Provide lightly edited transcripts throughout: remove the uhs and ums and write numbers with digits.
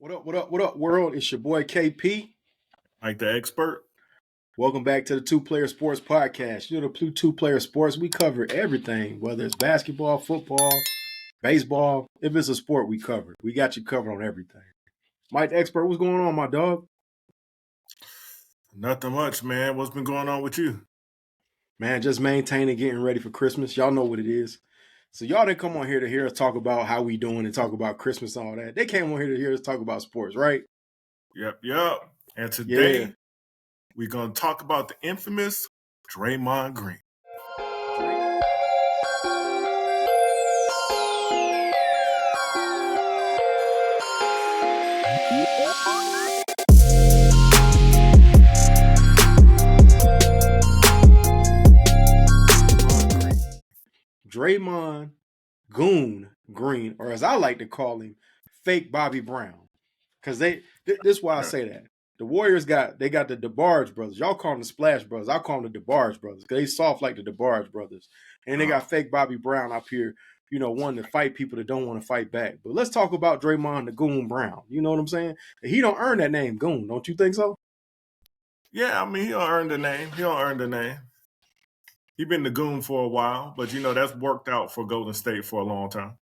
What up, world? It's your boy KP. Like the expert. Welcome back to the Two Player Sports Podcast. You know, the Two Player Sports, we cover everything, whether it's basketball, football, baseball. If it's a sport, we cover. We got you covered on everything. Mike the Expert, what's going on, my dog? Nothing much, man. What's been going on with you? Man, just maintaining, getting ready for Christmas. Y'all know what it is. So y'all didn't come on here to hear us talk about how we doing and talk about Christmas and all that. They came on here to hear us talk about sports, right? Yep. And Yeah. today we're gonna talk about the infamous Draymond Green. Draymond Goon Green, or as I like to call him, fake Bobby Brown. Because this is why I say that. The Warriors got the DeBarge brothers. Y'all call them the Splash Brothers. I call them the DeBarge brothers because they soft like the DeBarge brothers. And they got fake Bobby Brown up here, wanting to fight people that don't want to fight back. But let's talk about Draymond the Goon Brown. You know what I'm saying? He don't earn that name Goon. Don't you think so? Yeah, I mean, he'll earn the name. He's been the goon for a while, but that's worked out for Golden State for a long time.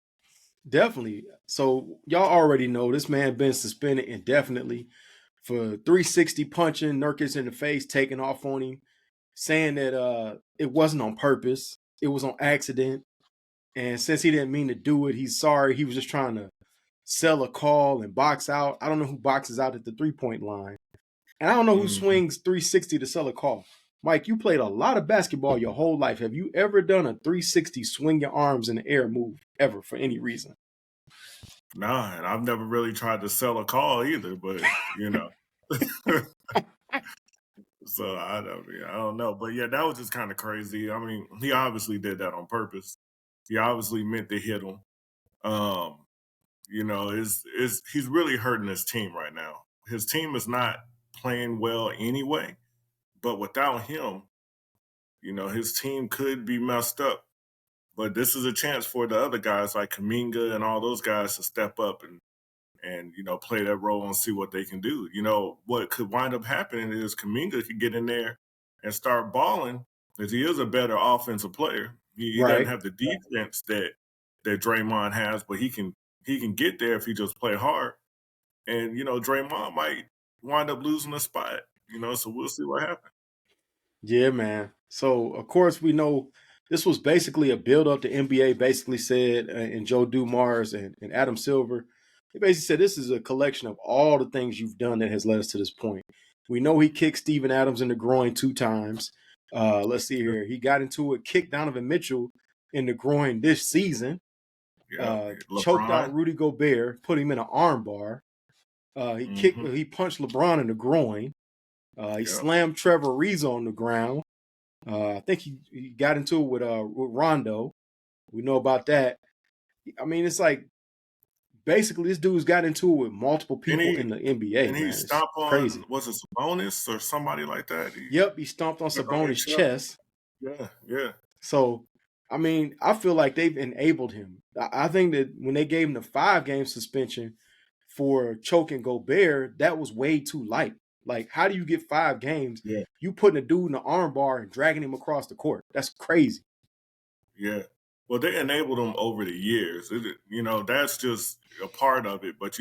Definitely. So y'all already know this man been suspended indefinitely for 360 punching Nurkic in the face, taking off on him, saying that it wasn't on purpose, it was on accident, and since he didn't mean to do it, he's sorry. He was just trying to sell a call and box out. I don't know who boxes out at the 3-point line, and I don't know who swings 360 to sell a call. Mike, you played a lot of basketball your whole life. Have you ever done a 360 swing your arms in the air move ever for any reason? Nah, and I've never really tried to sell a call either, but So I don't know. But yeah, that was just kind of crazy. I mean, he obviously did that on purpose. He obviously meant to hit him. He's really hurting his team right now. His team is not playing well anyway, but without him, his team could be messed up. But this is a chance for the other guys like Kaminga and all those guys to step up and play that role and see what they can do. What could wind up happening is Kaminga could get in there and start balling because he is a better offensive player. He doesn't have the defense that Draymond has, but he can get there if he just play hard. And Draymond might wind up losing a spot. So we'll see what happens. Yeah, man. So of course we know this was basically a build-up. The NBA basically said, and Joe Dumars and Adam Silver, they basically said this is a collection of all the things you've done that has led us to this point. We know he kicked Steven Adams in the groin 2 times. Let's see here. He got into it, kicked Donovan Mitchell in the groin this season. Choked out Rudy Gobert, put him in an arm bar. He punched LeBron in the groin. He slammed Trevor Ariza on the ground. I think he got into it with Rondo. We know about that. I mean, it's like basically this dude's got into it with multiple people in the NBA. And he stomped on, crazy. Was it Sabonis or somebody like that? He stomped on Sabonis' chest. Yeah. So, I mean, I feel like they've enabled him. I think that when they gave him the 5-game suspension for choking Gobert, that was way too light. Like, how do you get 5 games? Yeah. You putting a dude in the arm bar and dragging him across the court. That's crazy. Yeah. Well, they enabled him over the years. That's just a part of it. But,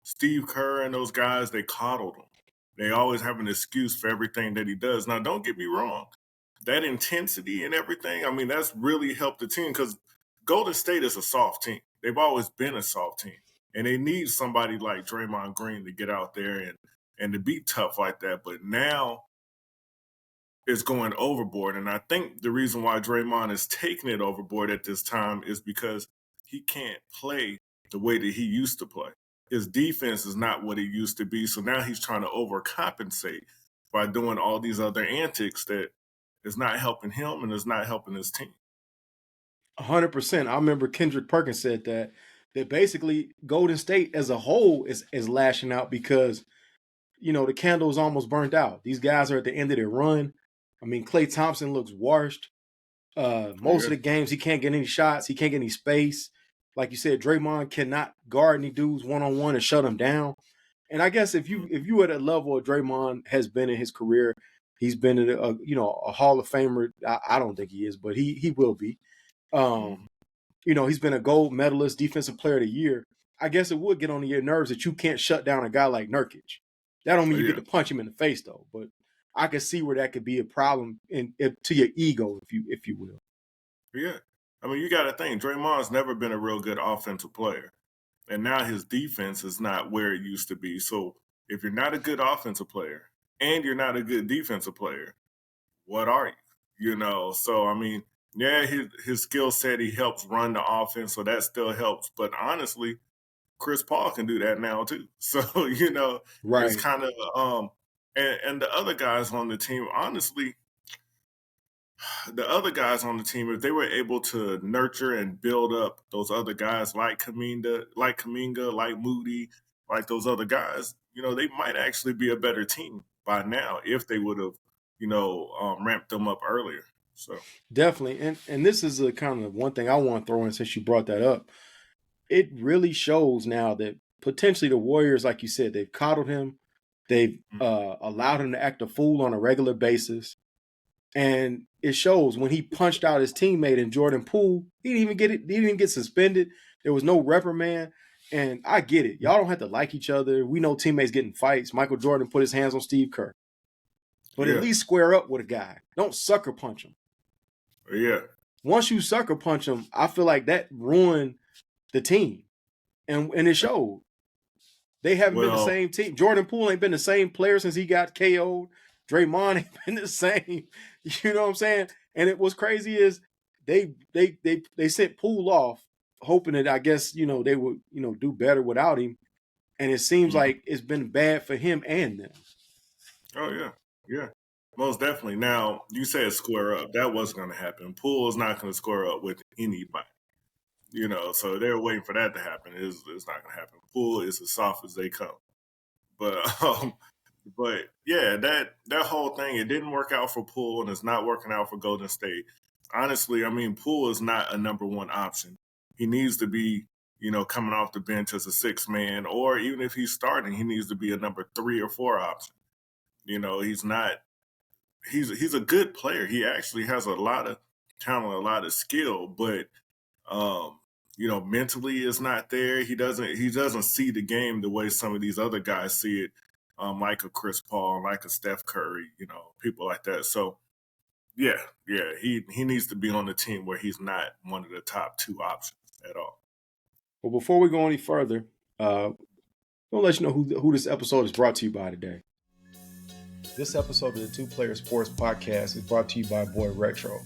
Steve Kerr and those guys, they coddled him. They always have an excuse for everything that he does. Now, don't get me wrong. That intensity and everything, I mean, that's really helped the team because Golden State is a soft team. They've always been a soft team. And they need somebody like Draymond Green to get out there and to be tough like that. But now it's going overboard. And I think the reason why Draymond is taking it overboard at this time is because he can't play the way that he used to play. His defense is not what it used to be. So now he's trying to overcompensate by doing all these other antics that is not helping him and is not helping his team. 100%. I remember Kendrick Perkins said that basically Golden State as a whole is lashing out because, the candle is almost burnt out. These guys are at the end of their run. I mean, Klay Thompson looks washed. Most of the games, he can't get any shots. He can't get any space. Like you said, Draymond cannot guard any dudes one-on-one and shut them down. And I guess if you at a level of Draymond has been in his career, he's been in a Hall of Famer. I don't think he is, but he will be. Mm-hmm. He's been a gold medalist, defensive player of the year. I guess it would get on your nerves that you can't shut down a guy like Nurkic. That don't mean you get Yeah, to punch him in the face though, but I can see where that could be a problem to your ego, if you will. yeah. I mean, you got to think Draymond's never been a real good offensive player, and now his defense is not where it used to be. So if you're not a good offensive player and you're not a good defensive player, what are you? So I mean, yeah, his skill set, he helps run the offense, so that still helps. But honestly, Chris Paul can do that now too. So it's Right. kind of and the other guys on the team, honestly, the other guys on the team, if they were able to nurture and build up those other guys like Kaminga, like Moody, like those other guys, they might actually be a better team by now if they would have, ramped them up earlier. So Definitely. And this is a kind of one thing I want to throw in since you brought that up. It really shows now that potentially the Warriors, like you said, they've coddled him. They've allowed him to act a fool on a regular basis. And it shows when he punched out his teammate in Jordan Poole, he didn't even get it, he didn't even get suspended. There was no reprimand. And I get it. Y'all don't have to like each other. We know teammates getting fights. Michael Jordan put his hands on Steve Kerr. But at yeah, least square up with a guy. Don't sucker punch him. yeah. Once you sucker punch him, I feel like that ruined the team. And it showed. They haven't been the Well, same team. Jordan Poole ain't been the same player since he got KO'd. Draymond ain't been the same. You know what I'm saying? And what's crazy is they sent Poole off, hoping that I guess they would do better without him. And it seems mhm. like it's been bad for him and them. Oh yeah, yeah. Most definitely. Now you said square up. That was going to happen. Poole is not going to square up with anybody. So they're waiting for that to happen. It's not going to happen. Poole is as soft as they come. But but yeah, that whole thing, it didn't work out for Poole, and it's not working out for Golden State. Honestly, I mean, Poole is not a number one option. He needs to be, coming off the bench as a six man, or even if he's starting, he needs to be a number 3 or 4 option. He's not. He's a good player. He actually has a lot of talent, a lot of skill, but um, mentally is not there. He doesn't see the game the way some of these other guys see it, like a Chris Paul, like a Steph Curry, people like that. So yeah, he needs to be on the team where he's not one of the top 2 options at all. But before we go any further, uh, we'll let you know who this episode is brought to you by today. This episode of the Two Player Sports Podcast is brought to you by Boy Retro.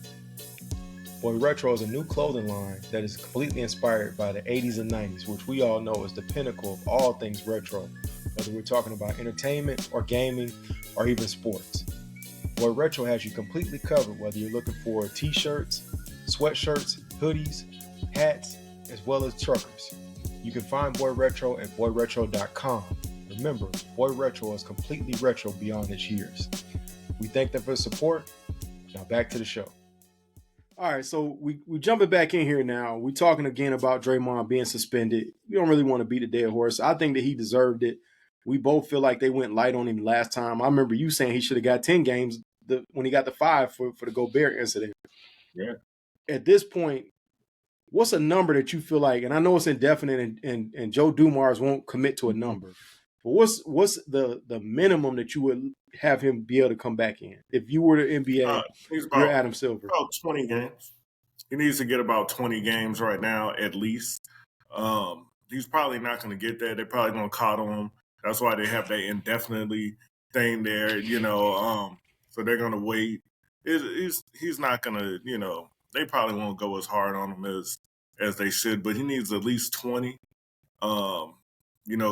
Boy Retro is a new clothing line that is completely inspired by the 80s and 90s, which we all know is the pinnacle of all things retro, whether we're talking about entertainment or gaming or even sports. Boy Retro has you completely covered, whether you're looking for t-shirts, sweatshirts, hoodies, hats, as well as truckers. You can find Boy Retro at boyretro.com. Remember, Boy Retro is completely retro beyond its years. We thank them for the support. Now back to the show. All right, so we jumping back in here now. We're talking again about Draymond being suspended. We don't really want to beat a dead horse. I think that he deserved it. We both feel like they went light on him last time. I remember you saying he should have got 10 games when he got the 5 for the Gobert incident. Yeah. At this point, what's a number that you feel like, and I know it's indefinite and Joe Dumars won't commit to a number, but what's the minimum that you would have him be able to come back in? If you were the NBA, He's you're about Adam Silver. about 20 games. He needs to get about 20 games right now, at least. He's probably not going to get that. They're probably going to coddle him. That's why they have that indefinitely thing there, so they're going to wait. He's not going to, they probably won't go as hard on him as they should, but he needs at least 20. Um,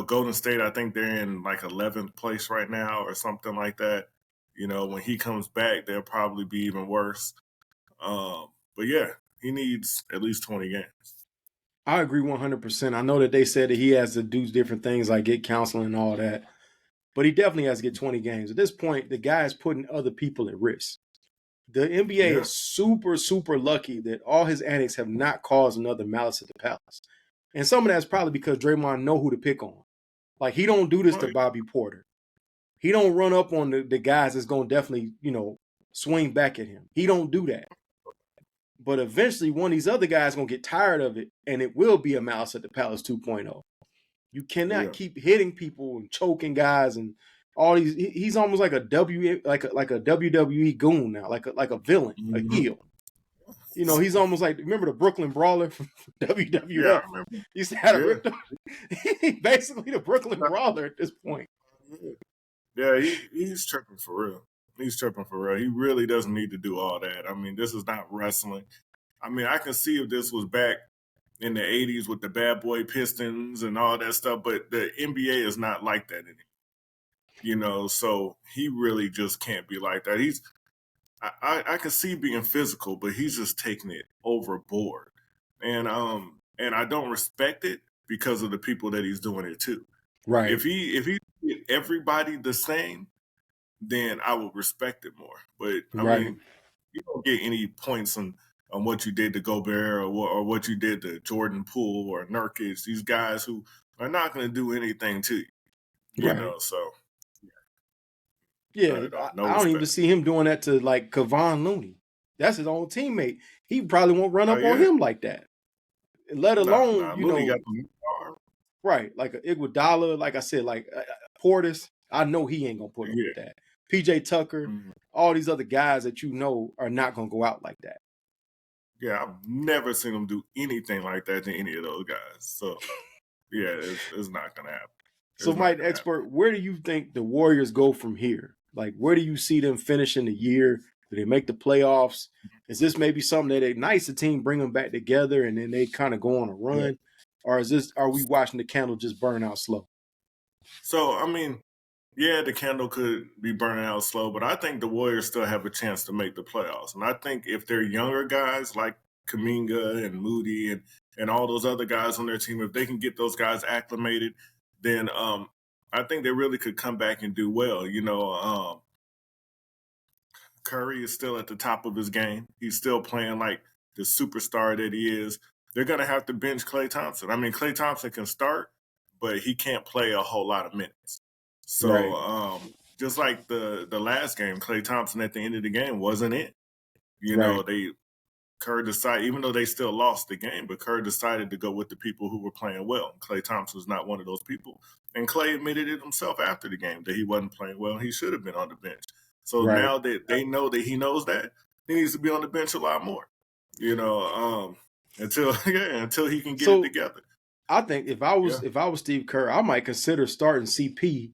Golden State, I think they're in like 11th place right now or something like that. When he comes back, they'll probably be even worse. But yeah, he needs at least 20 games. I agree 100%. I know that they said that he has to do different things like get counseling and all that, but he definitely has to get 20 games. At this point, the guy is putting other people at risk. The NBA Yeah. is super, super lucky that all his antics have not caused another Malice at the Palace. And some of that's probably because Draymond know who to pick on. Like, he don't do this to Right. Bobby Porter. He don't run up on the guys that's going to definitely, swing back at him. He don't do that. But eventually, one of these other guys going to get tired of it, and it will be a Mouse at the Palace 2.0. You cannot Yeah. keep hitting people and choking guys and all these. He's almost like a WWE goon now, like a villain, a Mm-hmm. heel. He's almost like, remember the Brooklyn Brawler from Yeah, I WWF? remember. He used to have a Yeah. ripped up. Basically the Brooklyn Brawler at this point. Yeah, he's tripping for real. He's tripping for real. He really doesn't need to do all that. I mean, this is not wrestling. I mean, I can see if this was back in the 80s with the bad boy Pistons and all that stuff, but the NBA is not like that anymore. So he really just can't be like that. I can see being physical, but he's just taking it overboard. And I don't respect it because of the people that he's doing it to. Right, If he did everybody the same, then I would respect it more. But I right, mean, you don't get any points on what you did to Gobert or what you did to Jordan Poole or Nurkic. These guys who are not going to do anything to you. right. So not Yeah, at all. No I don't even respect. see him doing that to like Kevon Looney. That's his own teammate. He probably won't run Oh up on yeah, him like that. Let alone, nah. Looney got the arm. right, like a Iguodala, like I said, like Portis. I know he ain't gonna put up with Yeah. that. PJ Tucker, Mhm. all these other guys that are not gonna go out like that. Yeah, I've never seen him do anything like that to any of those guys. So yeah, it's not gonna happen. So, It's not Mike, gonna happen. expert, where do you think the Warriors go from here? Like, where do you see them finishing the year? Do they make the playoffs? Is this maybe something that ignites the team, bring them back together, and then they kind of go on a Yeah. run? Or are we watching the candle just burn out slow? So I mean, yeah, the candle could be burning out slow, but I think the Warriors still have a chance to make the playoffs. And I think if they're younger guys like Kaminga and Moody and all those other guys on their team, if they can get those guys acclimated, then I think they really could come back and do well. Curry is still at the top of his game. He's still playing like the superstar that he is. They're going to have to bench Klay Thompson. I mean, Klay Thompson can start, but he can't play a whole lot of minutes. So Right, just like the last game, Klay Thompson at the end of the game wasn't it. right, They Kerr decided, even though they still lost the game, but Kerr decided to go with the people who were playing well. Klay Thompson was not one of those people. And Klay admitted it himself after the game that he wasn't playing well. He should have been on the bench. So right. now that they know that he knows that, he needs to be on the bench a lot more. You know, until until he can get it So together. I think Yeah. if I was Steve Kerr, I might consider starting CP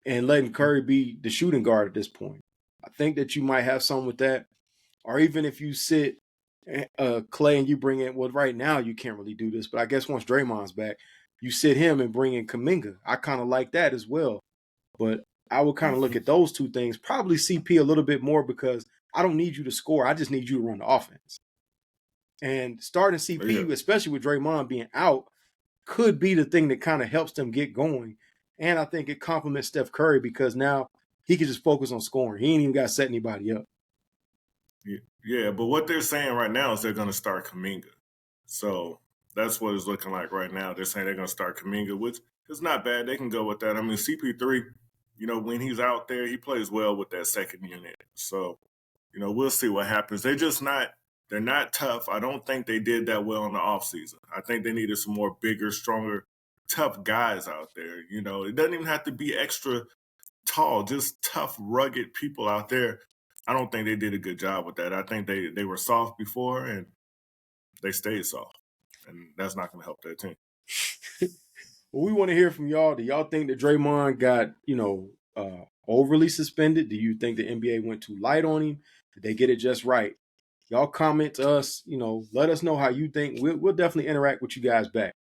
and letting Curry be the shooting guard at this point. I think that you might have some with that. Or even if you sit Clay and you bring in, well, right now you can't really do this, but I guess once Draymond's back, you sit him and bring in Kaminga. I kind of like that as well. But I would kind of look Mhm. at those two things, probably CP a little bit more because I don't need you to score. I just need you to run the offense. And starting Yeah. CP, especially with Draymond being out, could be the thing that kind of helps them get going. And I think it complements Steph Curry because now he can just focus on scoring. He ain't even got to set anybody up. Yeah, but what they're saying right now is they're going to start Kaminga. So that's what it's looking like right now. They're saying they're going to start Kaminga, which is not bad. They can go with that. I mean, CP3, when he's out there, he plays well with that second unit. So, we'll see what happens. They're not tough. I don't think they did that well in the offseason. I think they needed some more bigger, stronger, tough guys out there. It doesn't even have to be extra tall, just tough, rugged people out there. I don't think they did a good job with that. I think they were soft before and they stayed soft, and that's not going to help their team. Well, we want to hear from y'all. Do y'all think that Draymond got, overly suspended? Do you think the NBA went too light on him? Did they get it just right? Y'all comment to us, let us know how you think. We'll definitely interact with you guys back.